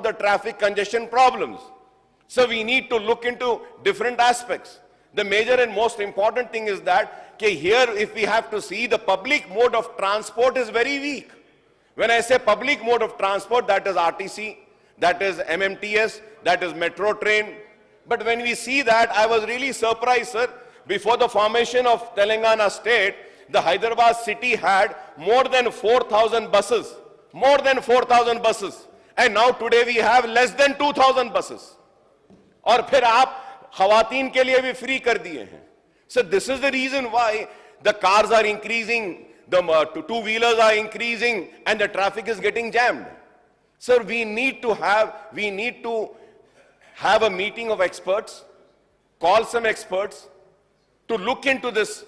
the traffic congestion problems. So we need to look into different aspects. The major and most important thing is that here, if we have to see, the public mode of transport is very weak. When I say public mode of transport, that is RTC, that is MMTS, that is metro train. But when we see that, I was really surprised, sir. Before the formation of Telangana state, the Hyderabad city had more than 4,000 buses. More than 4,000 buses. And now today we have less than 2,000 buses. और फिर आप खवातीन के लिए भी free कर दिए हैं. So this is the reason why the cars are increasing, the two-wheelers are increasing, and the traffic is getting jammed. Sir, we need to have a meeting of experts, call some experts to look into this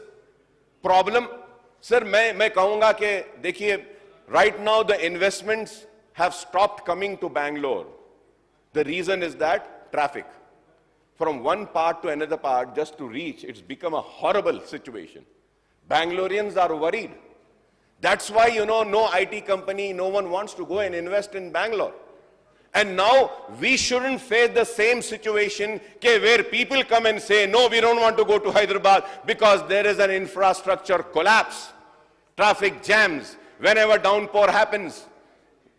problem. Sir, मैं कहूँगा कि देखिए, right now the investments have stopped coming to Bangalore. The reason is that traffic. From one part to another part, just to reach, it's become a horrible situation. Bangaloreans are worried. That's why, no IT company, no one wants to go and invest in Bangalore. And now we shouldn't face the same situation where people come and say, no, we don't want to go to Hyderabad because there is an infrastructure collapse. Traffic jams. Whenever downpour happens,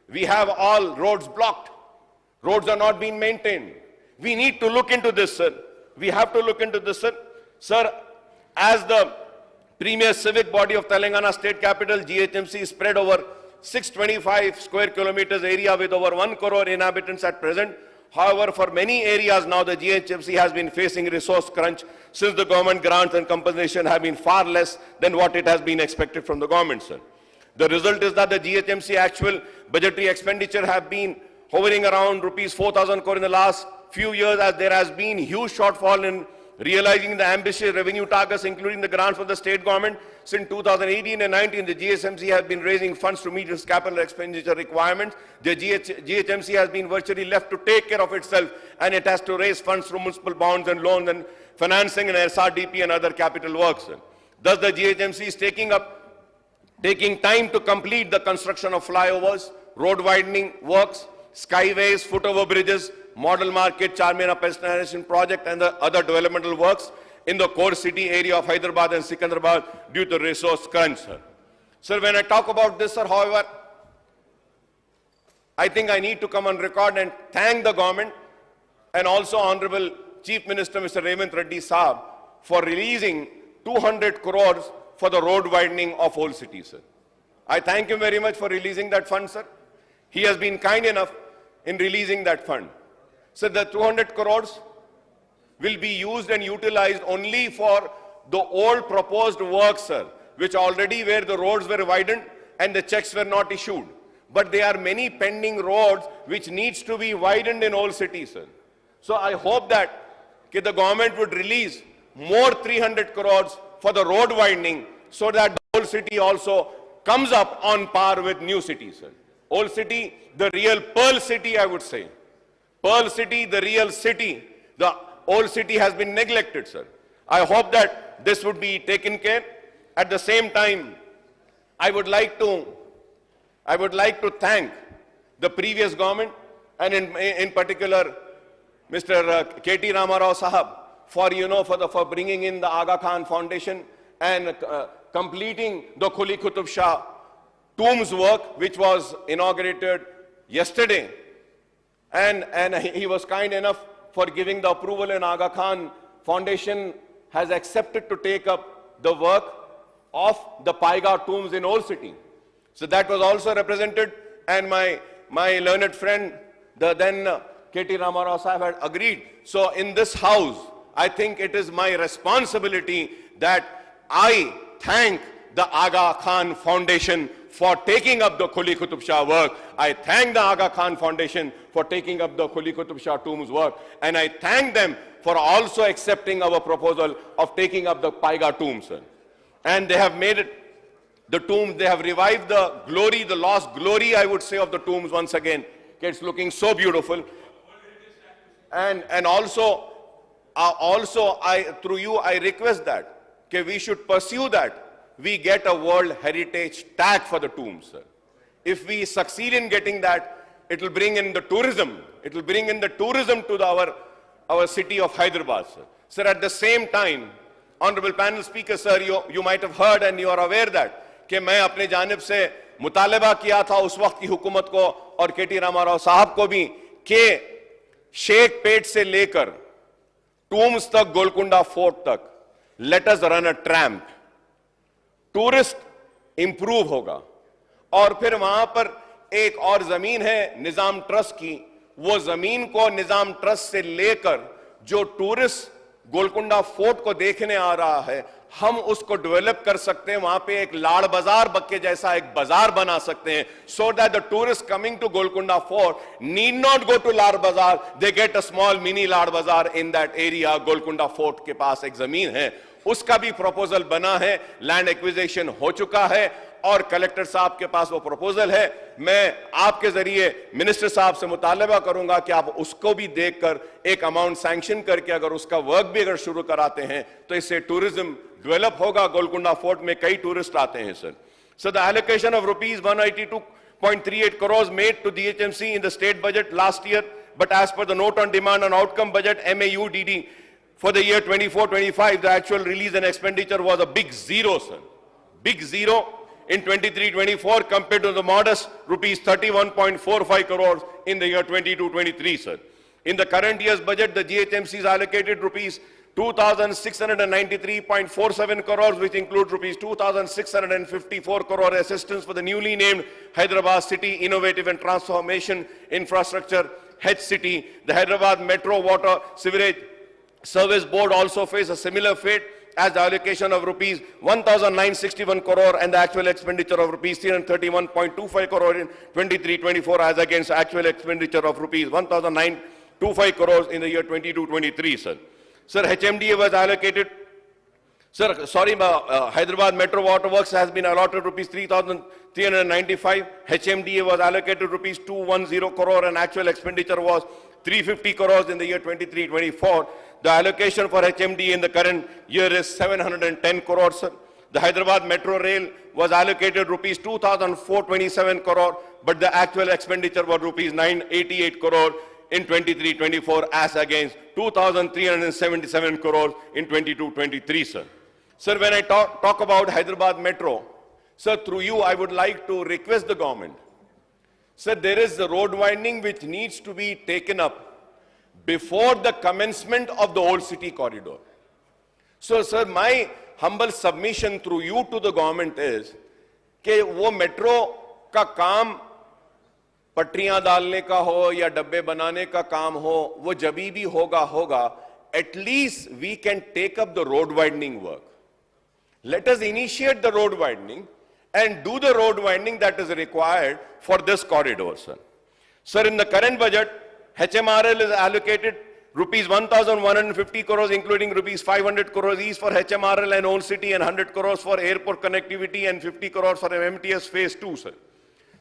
we have all roads blocked. Roads are not being maintained. We need to look into this, sir. We have to look into this, sir. Sir, as the premier civic body of Telangana state capital, GHMC is spread over 625 square kilometers area with over 1 crore inhabitants at present. However, for many areas now, the GHMC has been facing resource crunch since the government grants and compensation have been far less than what it has been expected from the government, sir. The result is that the GHMC actual budgetary expenditure have been hovering around rupees 4,000 crore in the last few years, as there has been huge shortfall in realizing the ambitious revenue targets, including the grants from the state government. Since 2018 and 19, the GHMC has been raising funds to meet its capital expenditure requirements. The GHMC has been virtually left to take care of itself, and it has to raise funds through municipal bonds and loans and financing and SRDP and other capital works. Thus, the GHMC is taking time to complete the construction of flyovers, road widening works, skyways, footover bridges, model market, Charminar Pedestrian project, and the other developmental works in the core city area of Hyderabad and Secunderabad due to resource crunch, sir. Sir, when I talk about this, sir, however, I think I need to come on record and thank the government and also Honorable Chief Minister Mr. Revant Reddy Saab for releasing 200 crores for the road widening of Old City, sir. I thank him very much for releasing that fund, sir. He has been kind enough in releasing that fund. So the 200 crores will be used and utilized only for the old proposed works, sir, which already where the roads were widened and the checks were not issued. But there are many pending roads which needs to be widened in Old City, sir. So I hope that the government would release more 300 crores for the road widening so that the Old City also comes up on par with new cities, sir. Old City, the real Pearl City, I would say. Pearl City, the real city. The Old City has been neglected, sir. I hope that this would be taken care. At the same time, I would like to thank the previous government and in particular Mr. K.T. Ramarao Sahab for bringing in the Aga Khan Foundation and completing the Quli Qutub Shah tombs work, which was inaugurated yesterday. And he was kind enough for giving the approval, and Aga Khan Foundation has accepted to take up the work of the Paiga tombs in Old City. So that was also represented, and my learned friend, the then K.T. Ramarao Sahib, had agreed. So in this house, I think it is my responsibility that I thank the Aga Khan Foundation for taking up the Quli Qutub Shah work. I thank the Aga Khan Foundation for taking up the Quli Qutub Shah tombs work. And I thank them for also accepting our proposal of taking up the Paiga tombs. And they have made it, the tombs, they have revived the glory, the lost glory, I would say, of the tombs once again. It's looking so beautiful. And also, through you, I request that we should pursue that. We get a World Heritage tag for the tombs, sir. If we succeed in getting that, it will bring in the tourism It will bring in the tourism to our city of Hyderabad, sir. Sir, at the same time, Honorable Panel Speaker, sir, you might have heard and you are aware that کہ میں اپنے جانب سے مطالبہ کیا تھا اس وقت کی حکومت کو اور کے ٹی راما راؤ صاحب کو بھی کہ شیخ پیٹ سے لے کر ٹومز تک گولکنڈا فورٹ تک let us run a tramp. Tourist improve ہوگا. اور پھر وہاں پر ایک اور زمین ہے نظام ٹرسٹ کی, وہ زمین کو نظام ٹرسٹ سے لے کر جو ٹورسٹ گولکنڈا فورٹ کو دیکھنے آ رہا ہے ہم اس کو ڈیولپ کر سکتے ہیں, وہاں پہ ایک لاڑ بازار بکے جیسا ایک بازار بنا سکتے ہیں, so that the tourists coming to Golconda Fort need not go to Lad Bazaar, they get a small mini Lad Bazaar in that area. Golconda Fort کے پاس ایک زمین ہے, اس کا بھی پروپوزل بنا ہے, لینڈ ایکویزیشن ہو چکا ہے اور کلیکٹر صاحب کے پاس وہ پروپوزل ہے. میں آپ کے ذریعے منسٹر صاحب سے مطالبہ کروں گا کہ آپ اس کو بھی دیکھ کر ایک اماؤنٹ سینکشن کر کے اگر اس کا ورک بھی اگر شروع کراتے ہیں تو اس سے ٹورزم ڈیولپ ہوگا. گولکنڈا فورٹ میں کئی ٹورسٹ آتے ہیں سر. So the allocation of rupees 182.38 crores made to DHMC in the state budget last year, but as per the note on demand and outcome budget MAUDD for the year 24-25, the actual release and expenditure was a big zero, sir. Big zero in 23-24 compared to the modest rupees 31.45 crores in the year 22-23, sir. In the current year's budget, the GHMC is allocated rupees 2,693.47 crores, which includes rupees 2,654 crore assistance for the newly named Hyderabad City Innovative and Transformation Infrastructure, HCity. The Hyderabad Metro Water Sewerage Service Board also faced a similar fate, as the allocation of rupees 1,961 crore and the actual expenditure of rupees 331.25 crore in 23-24 as against actual expenditure of rupees 1,925 crores in the year 22-23, sir. Sir, HMDA was allocated, Hyderabad Metro Water Works has been allotted rupees 3,395. HMDA was allocated rupees 210 crore and actual expenditure was 350 crores in the year 23-24. The allocation for HMDA in the current year is 710 crores, sir. The Hyderabad Metro Rail was allocated rupees 2,427 crore, but the actual expenditure was rupees 988 crore in 23-24 as against 2,377 crores in 22-23, sir. Sir, when I talk about Hyderabad Metro, sir, through you, I would like to request the government. Sir, there is the road widening which needs to be taken up before the commencement of the old city corridor. So, sir, my humble submission through you to the government is کہ وہ metro کا کام پٹریاں ڈالنے کا ہو یا ڈبے بنانے کا کام ہو, وہ جبھی بھی ہوگا, at least we can take up the road widening work. Let us initiate the road widening and do the road widening that is required for this corridor, sir. Sir, in the current budget, HMRL is allocated rupees 1,150 crores, including rupees 500 crores each for HMRL and Old City and 100 crores for airport connectivity and 50 crores for MMTS Phase 2, sir.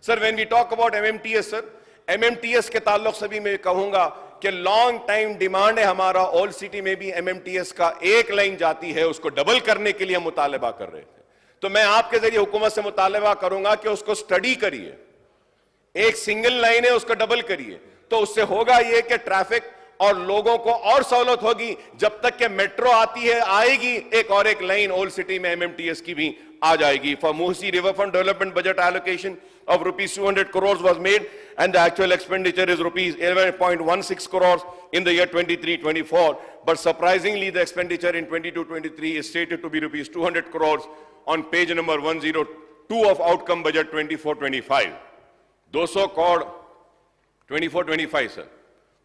Sir, when we talk about MMTS, sir, MMTS کے تعلق سے بھی میں کہوں گا کہ long time demand ہے ہمارا. Old city میں بھی MMTS کا ایک لائن جاتی ہے, اس کو ڈبل کرنے کے لیے ہم مطالبہ کر رہے تھے. تو میں آپ کے ذریعے حکومت سے مطالبہ کروں گا کہ اس کو سٹڈی کریے, ایک سنگل لائن ہے اس کو ڈبل کریے, تو اس سے ہوگا یہ کہ ٹریفک اور لوگوں کو اور سہولت ہوگی. جب تک کہ میٹرو آتی ہے آئے گی ایک اور ایک لائن اولڈ سٹی میں MMTS کی بھی آ جائے گی. For Musi River Front Development budget allocation of rupees 200 crores was made and the actual expenditure is rupees 11.16 crores in the year 23-24. But surprisingly, the expenditure in 22-23 is stated to be rupees 200 crores on page number 102 of outcome budget 24-25. 200 crore 24-25, sir.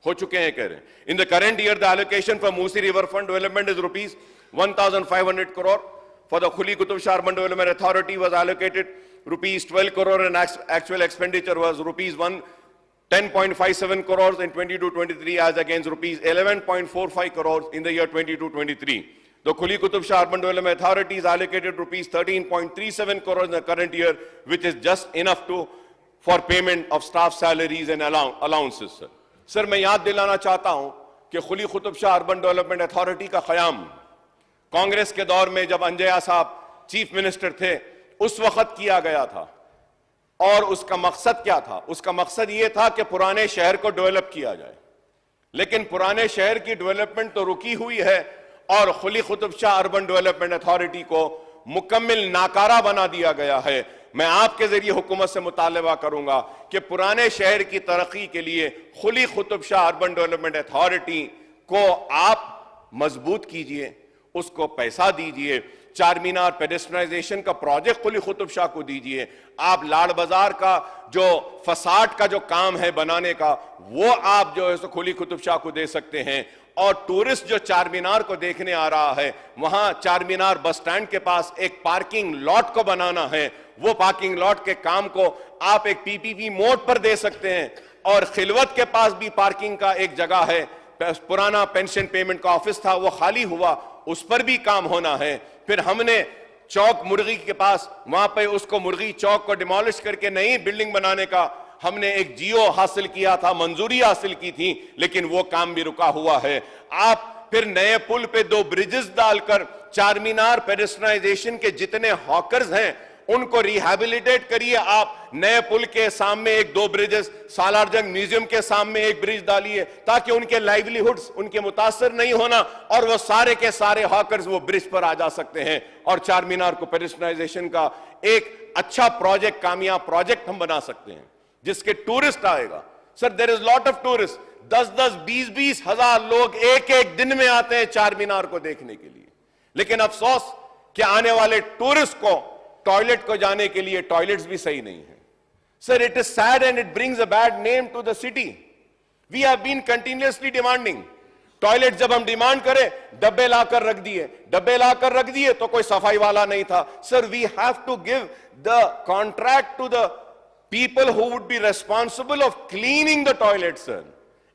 ہو چکے ہیں کہہ رہے ہیں. In the current year, the allocation for Musi River Front Development is rupees 1,500 crore. For the Khuli Qutub Shah Urban Development Authority was allocated rupees 12 crore and actual expenditure was rupees 10.57 crores in 22-23 as against rupees 11.45 crores in the year 22-23. The Khuli Qutub Shah Urban Development Authority is allocated rupees 13.37 crores in the current year, which is just enough for payment of staff salaries and allowances, sir. سر, میں یاد دلانا چاہتا ہوں کہ خلی Qutb Shah urban development authority کا قیام کانگریس کے دور میں جب انجیا صاحب چیف منسٹر تھے اس وقت کیا گیا تھا. اور اس کا مقصد کیا تھا؟ اس کا مقصد یہ تھا کہ پرانے شہر کو ڈیولپ کیا جائے، لیکن پرانے شہر کی ڈیولپمنٹ تو رکی ہوئی ہے اور Quli Qutb Shah urban development authority کو مکمل ناکارہ بنا دیا گیا ہے۔ میں آپ کے ذریعے حکومت سے مطالبہ کروں گا کہ پرانے شہر کی ترقی کے لیے Quli Qutb Shah urban development authority کو آپ مضبوط کیجئے، اس کو پیسہ دیجئے، چار مینار پیڈسٹرائزیشن کا پروجیکٹ قلی قطب شاہ کو دیجئے، آپ لاڑ بازار کا جو فساد کا جو کام ہے بنانے کا وہ آپ جو ہے سو قلی قطب شاہ کو دے سکتے ہیں، اور ٹورسٹ جو چار مینار کو دیکھنے آ رہا ہے وہاں چار مینار بس سٹینڈ کے پاس ایک پارکنگ لاٹ کو بنانا ہے، وہ پارکنگ لاٹ کے کام کو آپ ایک پی پی پی موڈ پر دے سکتے ہیں، اور خلوت کے پاس بھی پارکنگ کا ایک جگہ ہے، پرانا پینشن پیمنٹ کا آفس تھا وہ خالی ہوا، اس پر بھی کام ہونا ہے۔ پھر ہم نے چوک مرغی کے پاس وہاں پہ اس کو مرغی چوک کو ڈیمالش کر کے نئی بلڈنگ بنانے کا ہم نے ایک جیو حاصل کیا تھا، منظوری حاصل کی تھی، لیکن وہ کام بھی رکا ہوا ہے۔ آپ پھر نئے پل پہ 2 برجز ڈال کر چار مینار پیڈسٹرائزیشن کے جتنے ہاکرز ہیں ان کو ریہیبلیٹیٹ کریے، آپ نئے پل کے سامنے 2 برجز، سالار جنگ میوزیم کے سامنے ایک برج ڈالیے تاکہ ان کے لائیولیہڈز ان کے متاثر نہیں ہونا، اور وہ سارے کے سارے ہاکرز وہ برج پر آ جا سکتے ہیں، اور چار مینار کو پیڈسٹرائزیشن کا ایک اچھا پروجیکٹ، کامیاب پروجیکٹ ہم بنا سکتے ہیں جس کے ٹورسٹ آئے گا۔ سر there is lot of tourists، 10-10 20-20 ہزار لوگ ایک دن میں آتے ہیں چار مینار کو دیکھنے کے لیے، لیکن افسوس کہ آنے والے ٹورسٹ کو ٹوائلٹ کو جانے کے لیے ٹوائلٹس بھی صحیح نہیں ہیں۔ Sir, it is sad and it brings a bad name to the city. We have been continuously demanding. Toilet جب ہم ڈیمانڈ کریں ڈبے لا کر رکھ دیے تو کوئی صفائی والا نہیں تھا۔ Sir, we have to give the contract to the people who would be responsible of cleaning the toilet, sir.